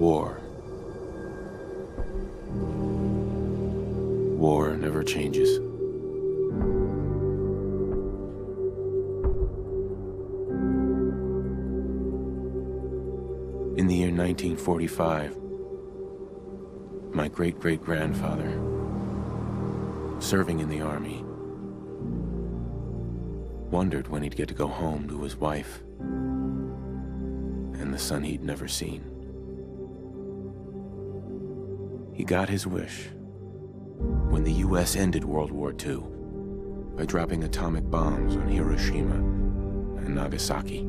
War. War never changes. In the year 1945, my great-great-grandfather, serving in the army, wondered when he'd get to go home to his wife and the son he'd never seen. He got his wish when the US ended World War II by dropping atomic bombs on Hiroshima and Nagasaki.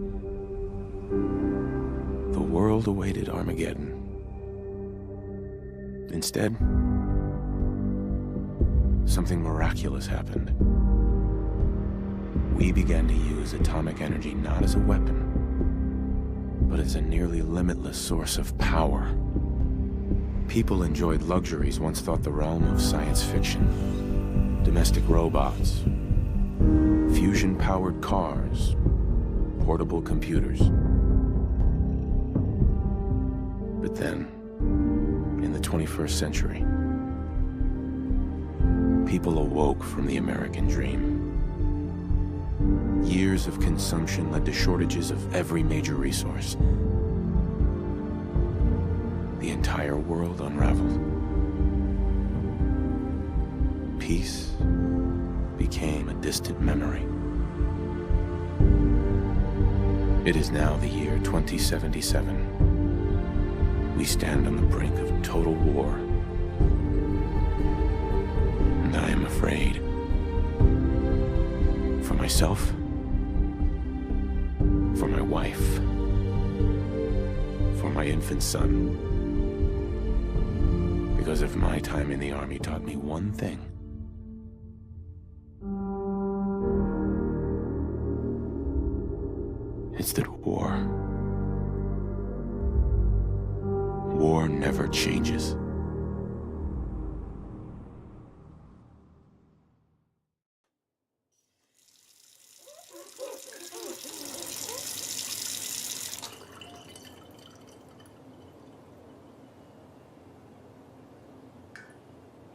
The world awaited Armageddon. Instead, something miraculous happened. We began to use atomic energy not as a weapon, but as a nearly limitless source of power. People enjoyed luxuries once thought the realm of science fiction. Domestic robots, fusion-powered cars, portable computers. But then, in the 21st century, people awoke from the American dream. Years of consumption led to shortages of every major resource. The entire world unraveled. Peace became a distant memory. It is now the year 2077. We stand on the brink of total war. And I am afraid. For myself, for my wife, for my infant son. Because if my time in the army taught me one thing, it's that war never changes.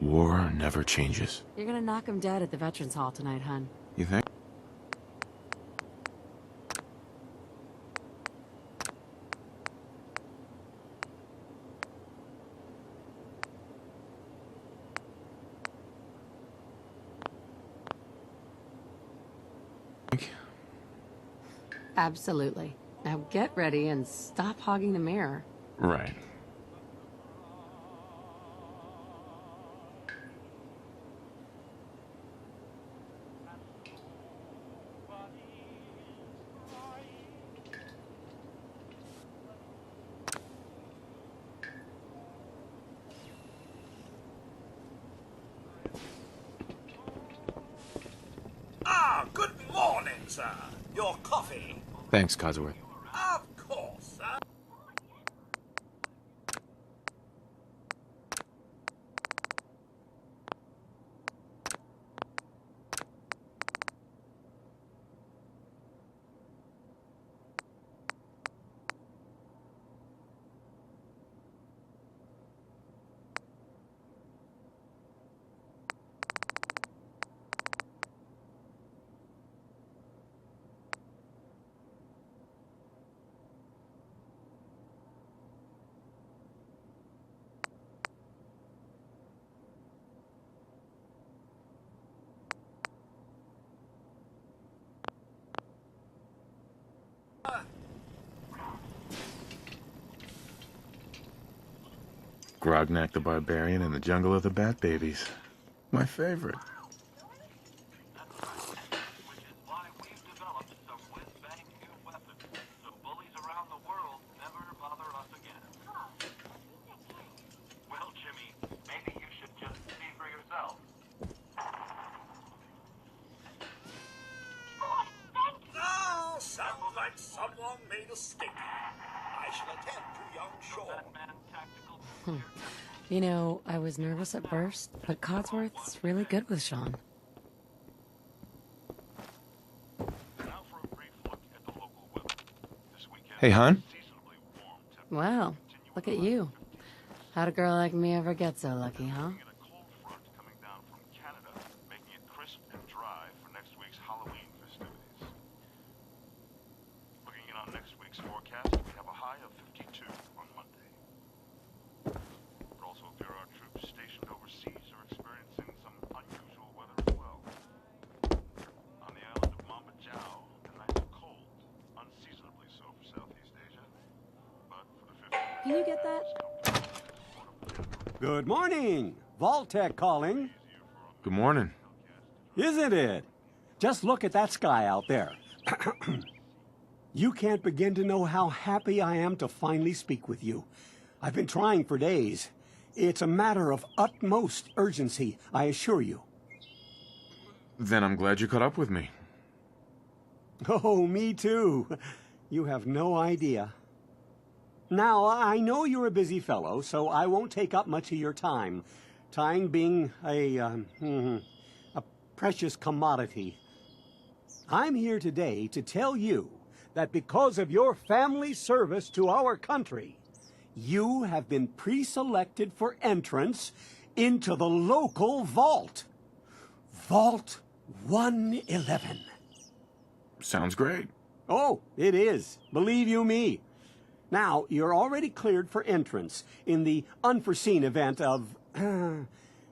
War never changes. You're gonna knock him dead at the Veterans Hall tonight, hun. You think? Absolutely. Now get ready and stop hogging the mirror. Right. Good morning, sir. Your coffee? Thanks, Codsworth. Of course, sir. Grognak the Barbarian in the Jungle of the Bat Babies. My favorite. Which is why we've developed some whiz-bang new weapons, so bullies around the world never bother us again. Well, Jimmy, maybe you should just see for yourself. Oh, sounds like someone made a statement. I shall attend to young Shaw. Batman tactical. You know, I was nervous at first, but Codsworth's really good with Sean. Now for a brief look at the local weather. This weekend, Hey, hon? seasonably warm temperatures Well, continue Look at you. How'd a girl like me ever get so lucky, huh? Get a cold front coming down from Canada, making it crisp and dry for next week's Halloween festivities. Looking in on next week's forecast, we have a high of 52 on Monday. It also appears our troops stationed overseas are experiencing some unusual weather as well. On the island of Mamba Jau, the nights are cold, unseasonably so for Southeast Asia. But for the 15th, Can you get that? Good morning. Vault-Tec calling. Good morning. Isn't it? Just look at that sky out there. You can't begin to know how happy I am to finally speak with you. I've been trying for days. It's a matter of utmost urgency, I assure you. Then I'm glad you caught up with me. Oh, me too. You have no idea. Now, I know you're a busy fellow, so I won't take up much of your time. Time being a precious commodity. I'm here today to tell you that because of your family service to our country, you have been pre-selected for entrance into the local vault. Vault 111. Sounds great. Oh, it is. Believe you me. Now, you're already cleared for entrance in the unforeseen event of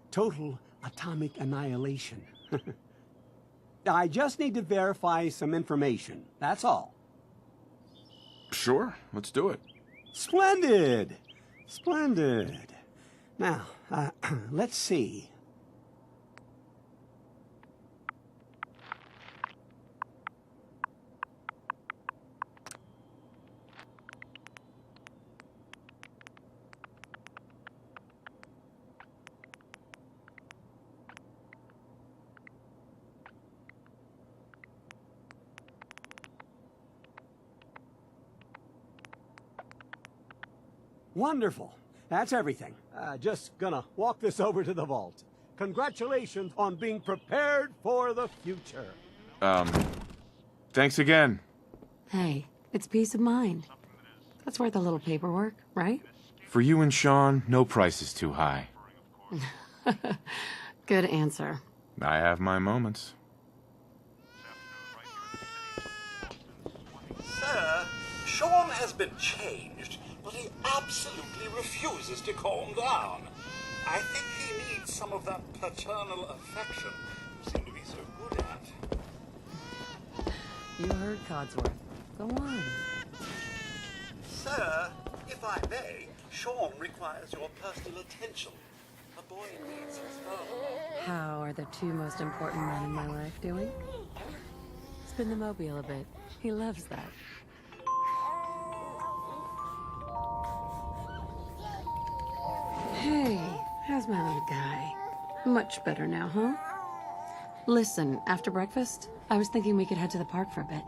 total atomic annihilation. I just need to verify some information. That's all. Sure, let's do it. Splendid. Splendid. Now, let's see. Wonderful. That's everything. Just gonna walk this over to the vault. Congratulations on being prepared for the future. Thanks again. Hey, it's peace of mind. That's worth a little paperwork, right? For you and Sean, no price is too high. Good answer. I have my moments. Sir, Sean has been changed, but he absolutely refuses to calm down. I think he needs some of that paternal affection you seem to be so good at. You heard Codsworth. Go on. Sir, if I may, Sean requires your personal attention. A boy needs his father. How are the two most important men in my life doing? Spin the mobile a bit. He loves that. Hey, how's my little guy? Much better now, huh? Listen, after breakfast, I was thinking we could head to the park for a bit.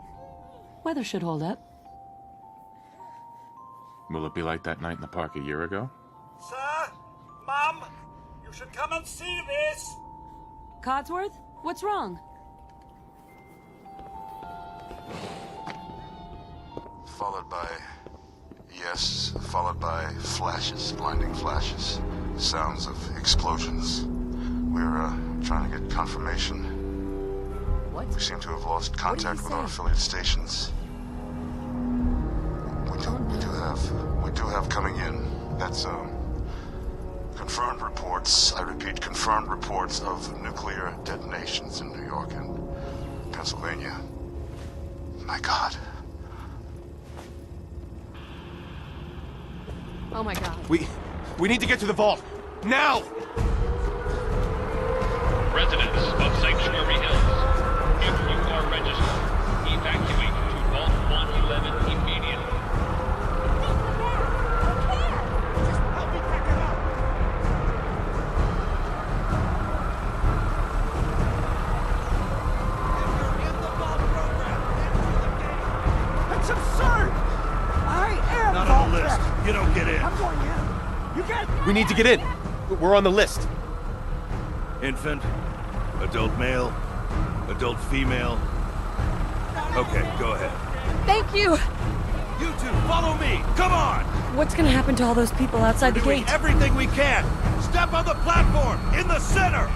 Weather should hold up. Will it be like that night in the park a year ago? Sir, Mum, you should come and see this. Codsworth, what's wrong? Followed by... yes, followed by flashes, blinding flashes. Sounds of explosions. We're, trying to get confirmation. What? We seem to have lost contact with our affiliate stations. We do have coming in. That's, confirmed reports, I repeat, confirmed reports of nuclear detonations in New York and Pennsylvania. My God. Oh my god. We need to get to the vault. Now! Residents of Sanctuary Hills, if you are registered, evacuate to Vault 111 immediately. That's absurd! I am Not on the Vault-Tec. list. You don't get in. I'm going in. You get... We need to get in. We're on the list. Infant, adult male, adult female. Okay, go ahead. Thank you! You two, follow me! Come on! What's gonna happen to all those people outside the Doing gate? everything we can! Step on the platform! In the center!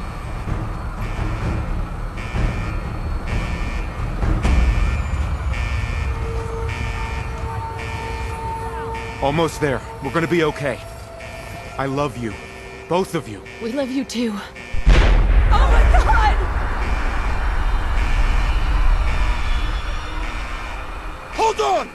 Almost there. We're gonna be okay. I love you. Both of you. We love you too. Hold on!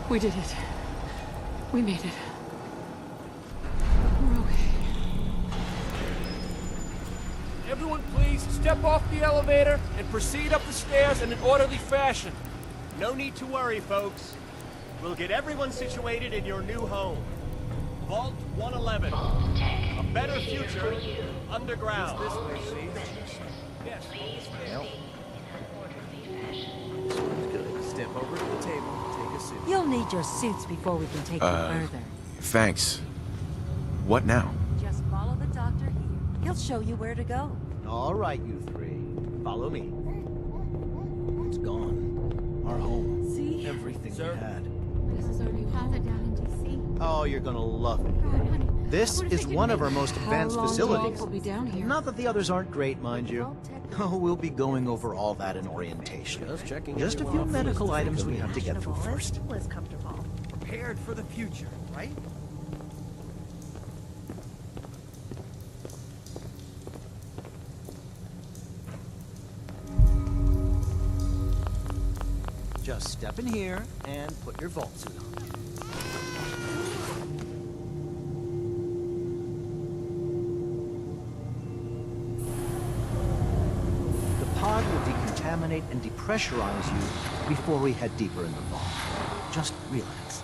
We did it. We made it. We're okay. Everyone please step off the elevator and proceed up the stairs in an orderly fashion. No need to worry, folks. We'll get everyone situated in your new home. Vault 111. A better future underground. This way, see? Yes. Step over to the table. Take a seat. You'll need your suits before we can take you further. Thanks. What now? Just follow the doctor here. He'll show you where to go. All right, you three. Follow me. It's gone. Our home. See? Everything we had. This is our new home. down in D.C. Oh, you're gonna love it. God, honey, This what if is they get one of me? our most How advanced long do you facilities. think we'll be down here? Not that the others aren't great, mind you. Oh, we'll be going over all that in orientation. Just a few medical items we have to get through first. Was comfortable. Prepared for the future, right? Just step in here and put your vault suit on. The pod will decontaminate and depressurize you before we head deeper in the vault. Just relax.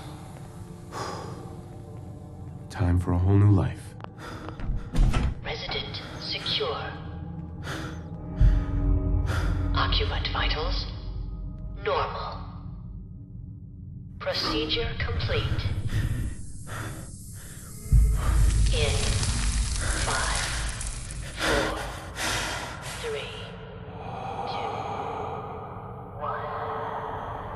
Time for a whole new life. Resident secure. Occupant vitals normal. Procedure complete. In 5, 4, 3, 2, 1.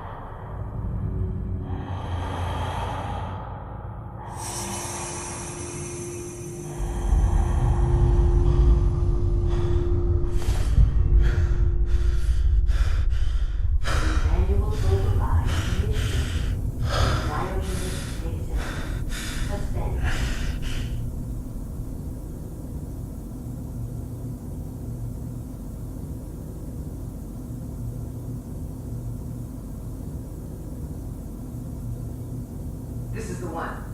Manual override initiated. Cryogenic exam. Suspended. This is the one.